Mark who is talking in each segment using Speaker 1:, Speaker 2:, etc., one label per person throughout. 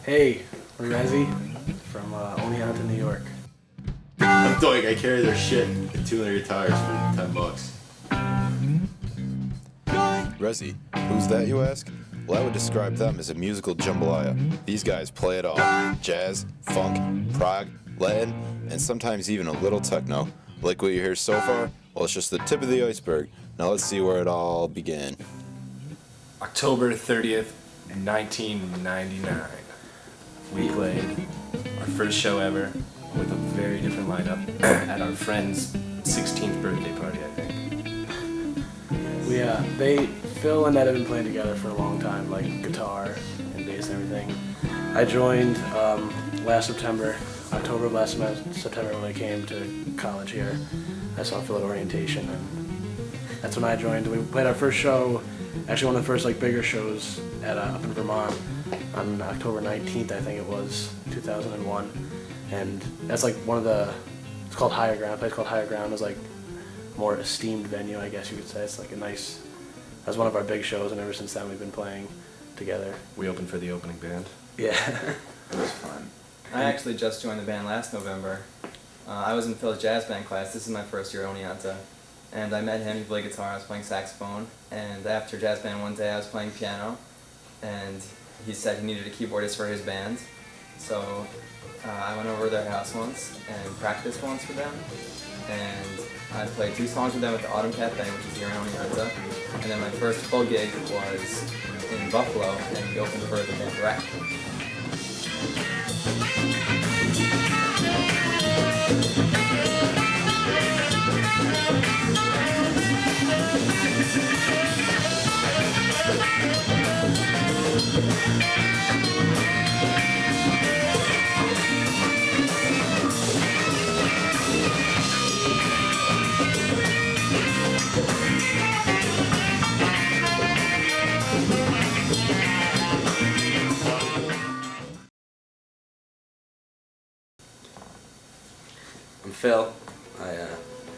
Speaker 1: Hey, we're REZI from Oneonta, New York.
Speaker 2: I'm Doink. I carry their shit and 200 guitars for $10.
Speaker 3: REZI, who's that, you ask? Well, I would describe them as a musical jambalaya. These guys play it all. Jazz, funk, prog, Latin, and sometimes even a little techno. Like what you hear so far? Well, it's just the tip of the iceberg. Now let's see where it all began.
Speaker 4: October 30th, 1999. We played our first show ever with a very different lineup at our friend's 16th birthday party, I think.
Speaker 1: Phil and Ed have been playing together for a long time, like guitar and bass and everything. I joined last September, October of last September when I came to college here. I saw Phil at orientation, and that's when I joined. We played our first show, actually one of the first bigger shows up in Vermont on October 19th, I think it was, 2001. And that's it's called Higher Ground. A place called Higher Ground is like more esteemed venue, I guess you could say. It's like that's one of our big shows, and ever since then we've been playing together.
Speaker 4: We opened for the opening band.
Speaker 1: Yeah.
Speaker 5: It was fun.
Speaker 6: I actually just joined the band last November. I was in Phil's jazz band class. This is my first year at Oneonta. And I met him, he played guitar, I was playing saxophone. And after jazz band one day I was playing piano. And he said he needed a keyboardist for his band. So I went over to their house once and practiced once with them. And I played 2 songs with them at the Autumn Cafe, which is here in Oneonta. And then my first full gig was in Buffalo, and we opened for the band Wreck.
Speaker 7: I'm Phil. I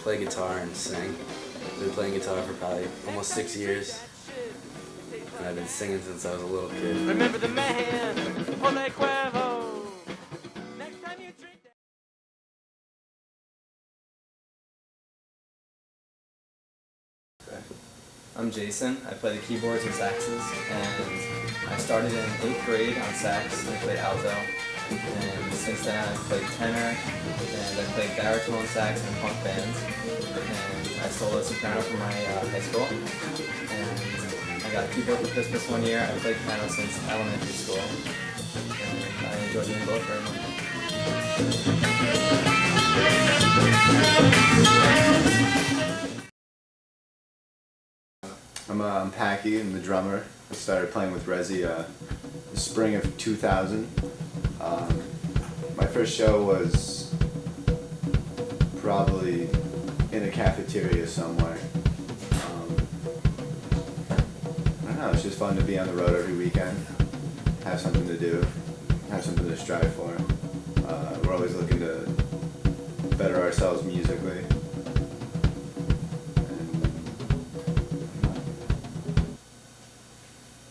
Speaker 7: play guitar and sing. I've been playing guitar for probably almost 6 years. And I've been singing since I was a little kid.
Speaker 8: Remember the man, Ole Cuervo. Next time you drink that.
Speaker 6: I'm Jason. I play the keyboards and saxes, and I started in 8th grade on sax, and I played alto. And since then I've played tenor, and I played baritone sax in punk bands, and I soloed soprano for my high school. And I got a keyboard for Christmas one year. I played piano since elementary school, and I enjoy doing both very much.
Speaker 5: I'm Packy, I'm the drummer. I started playing with REZI the spring of 2000. My first show was probably in a cafeteria somewhere. I don't know, it's just fun to be on the road every weekend, have something to do, have something to strive for. We're always looking to better ourselves musically.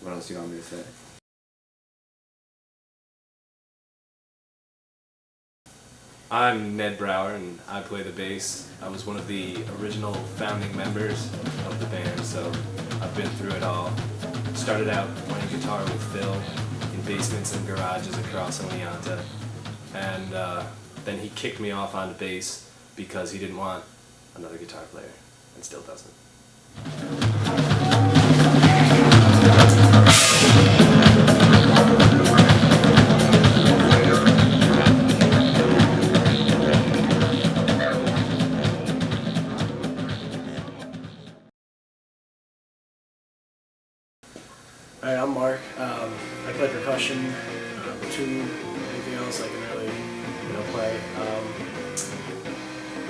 Speaker 5: What else do you want me to say?
Speaker 4: I'm Ned Brower, and I play the bass. I was one of the original founding members of the band, so I've been through it all. Started out playing guitar with Phil in basements and garages across Oneonta, and then he kicked me off onto bass because he didn't want another guitar player, and still doesn't.
Speaker 1: Alright, I'm Mark. I play percussion, tube, anything else I can really, play.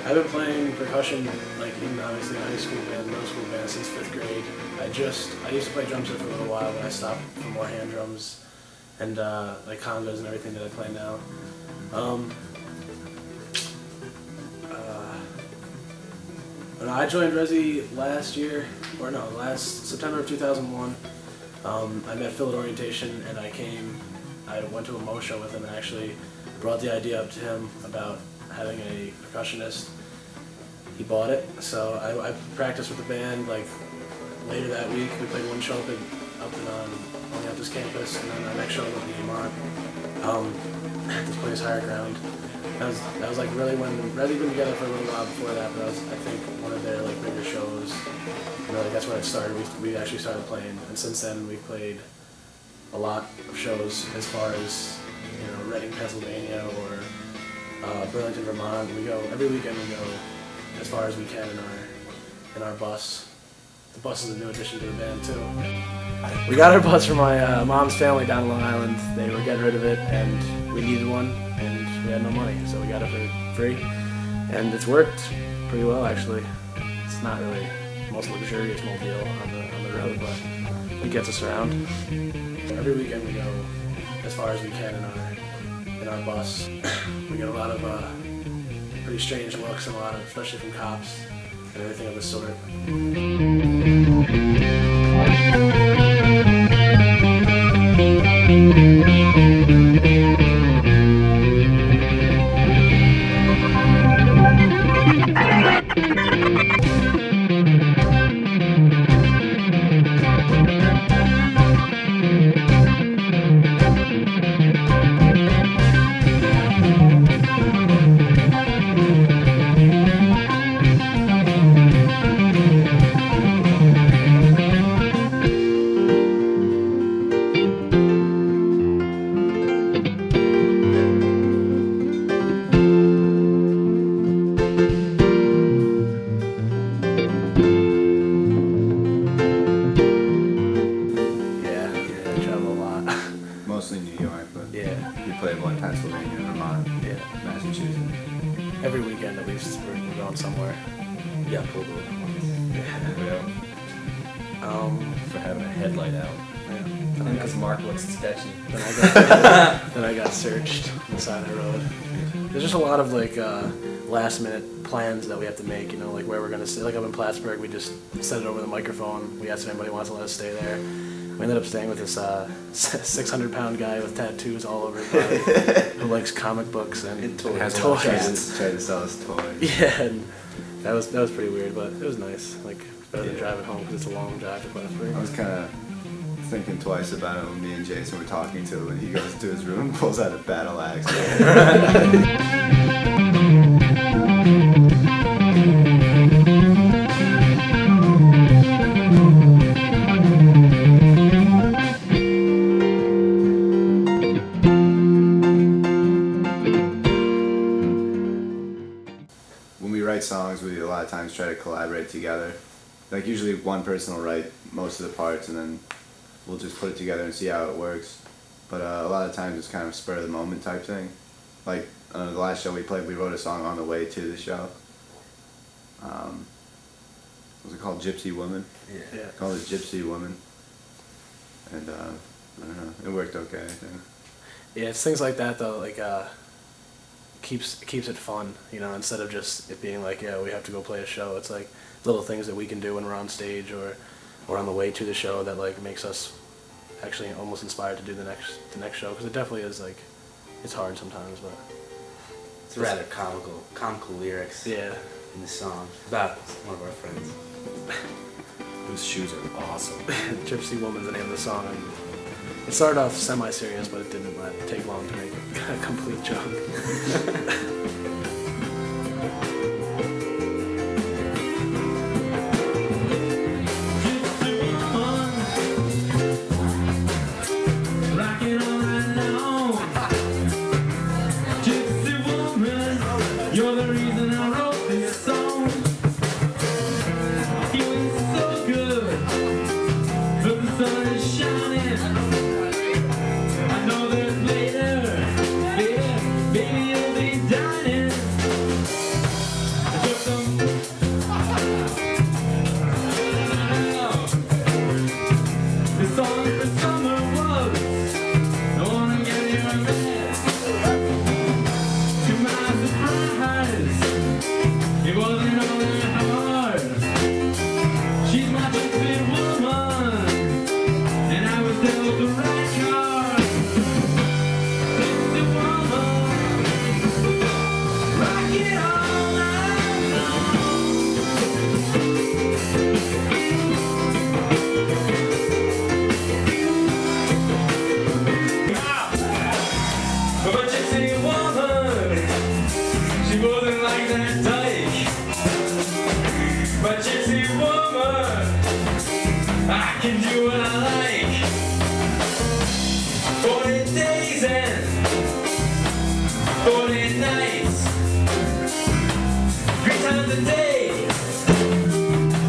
Speaker 1: I've been playing percussion, in obviously high school band, middle school band since 5th grade. I used to play drum set for a little while, but I stopped for more hand drums and congas and everything that I play now. I joined REZI last September of 2001. I met Phil at orientation, and I I went to a Mo show with him and actually brought the idea up to him about having a percussionist. He bought it, so I practiced with the band. Like later that week, we played one show up in Oneonta's campus, and then our next show was in Vermont at this place, Higher Ground. That was like really when REZI been together for a little while before that, but that was, I think, one of their like bigger shows. You know, like that's when it started. We actually started playing, and since then we've played a lot of shows as far as, you know, Reading, Pennsylvania, or Burlington, Vermont. We go every weekend. We go as far as we can in our bus. The bus is a new addition to the band too. We got our bus from my mom's family down in Long Island. They were getting rid of it, and we needed one, and we had no money, so we got it for free. And it's worked pretty well, actually. It's not really the most luxurious mobile on the road, but it gets us around. Every weekend we go as far as we can in our bus. We get a lot of pretty strange looks, and a lot of, especially from cops and everything of the sort.
Speaker 5: Mostly New York, but
Speaker 1: Yeah.
Speaker 5: we played one Pennsylvania, Vermont,
Speaker 1: Yeah.
Speaker 5: Massachusetts.
Speaker 1: Every weekend at least we're going somewhere.
Speaker 7: We got pulled over once.
Speaker 2: For having a headlight out.
Speaker 6: And because Mark looks sketchy.
Speaker 1: Then I got searched on the side of the road. There's just a lot of like last minute plans that we have to make, you know, like where we're gonna stay. Like up in Plattsburgh, we just set it over the microphone. We asked if anybody wants to let us stay there. We ended up staying with this 600-pound guy with tattoos all over his body who likes comic books and
Speaker 5: Has
Speaker 1: toys.
Speaker 5: tried to sell us toys.
Speaker 1: Yeah, and that was pretty weird, but it was nice. Like it's better than driving home because it's a long drive to Plattsburgh.
Speaker 5: I was kind of thinking twice about it when me and Jason were talking to him, and he goes to his room and pulls out a battle axe. When we write songs, we a lot of times try to collaborate together. Like usually one person will write most of the parts, and then we'll just put it together and see how it works. But a lot of times it's kind of spur of the moment type thing. Like the last show we played, we wrote a song on the way to the show. Was it called Gypsy Woman?
Speaker 1: Yeah.
Speaker 5: Called it Gypsy Woman. And I don't know, it worked okay, I think.
Speaker 1: Yeah, it's things like that though, like keeps it fun, you know, instead of just it being like, yeah, we have to go play a show. It's like little things that we can do when we're on stage or on the way to the show that like makes us actually almost inspired to do the next show, because it definitely is like it's hard sometimes, but
Speaker 7: It's rather comical lyrics
Speaker 1: yeah.
Speaker 7: in the song. About one of our friends.
Speaker 2: Those shoes are awesome.
Speaker 1: Gypsy Woman's the name of the song. And it started off semi-serious, but it didn't take long to make a complete joke.
Speaker 9: Rocking on right now. Gypsy woman, you're the reason I wrote this song. Feeling so good, but the sun is shining. I know there's later, baby, you'll be dining. the day.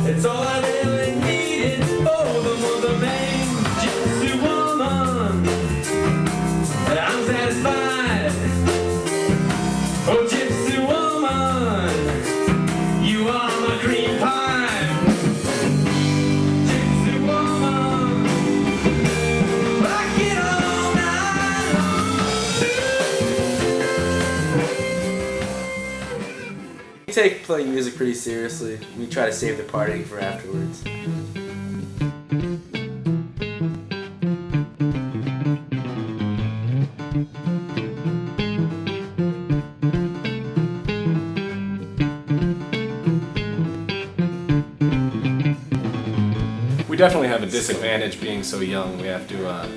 Speaker 9: It's all I really needed. Oh, the mother main gypsy woman. And I'm satisfied. Oh, gypsy woman, you are my cream pie. Gypsy woman, rock it all night long.
Speaker 7: We take playing music pretty seriously. We try to save the partying for afterwards.
Speaker 4: We definitely have a disadvantage being so young. We have to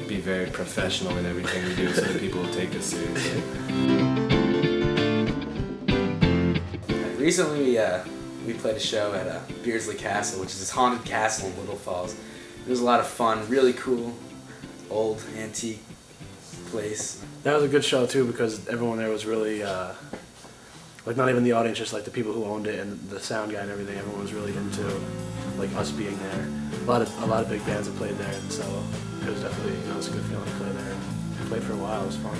Speaker 4: be very professional in everything we do so that people will take us seriously.
Speaker 7: Recently, we played a show at Beardsley Castle, which is this haunted castle in Little Falls. It was a lot of fun, really cool, old, antique place.
Speaker 1: That was a good show too because everyone there was really, like not even the audience, just like the people who owned it and the sound guy and everything. Everyone was really into like us being there. A lot of big bands have played there, and so it was definitely it was a good feeling to play there. I played for a while. It was fun.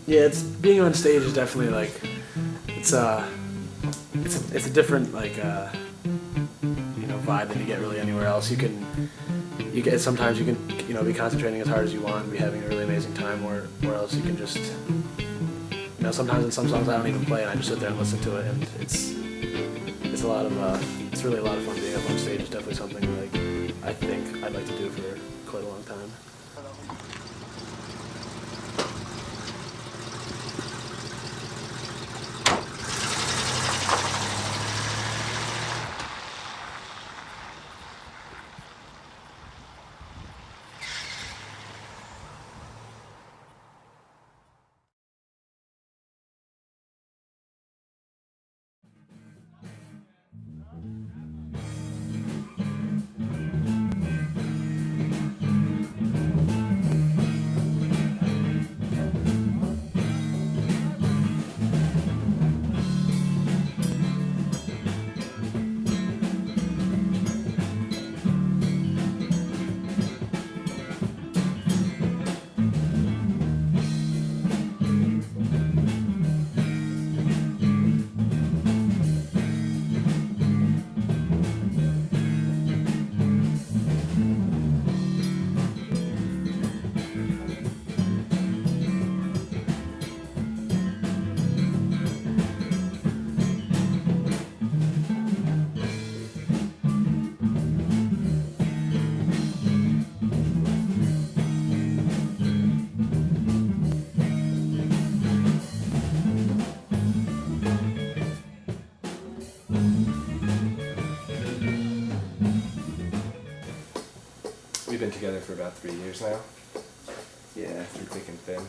Speaker 1: Yeah, it's being on stage is definitely like it's a different like vibe than you get really anywhere else. You get sometimes you can be concentrating as hard as you want and be having a really amazing time, or else you can just sometimes in some songs I don't even play and I just sit there and listen to it, and it's a lot of it's really a lot of fun being up on stage. It's definitely something like I think I'd like to do for quite a long time.
Speaker 4: We've been together for about 3 years now,
Speaker 5: Yeah,
Speaker 4: through thick and thin.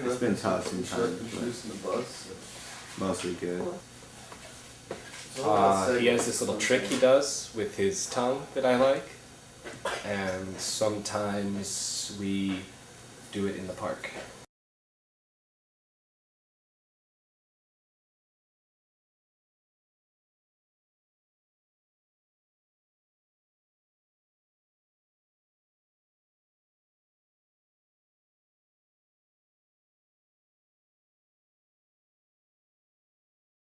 Speaker 5: it's been tough sometimes, but mostly good.
Speaker 4: He has this little trick he does with his tongue that I like, and sometimes we do it in the park.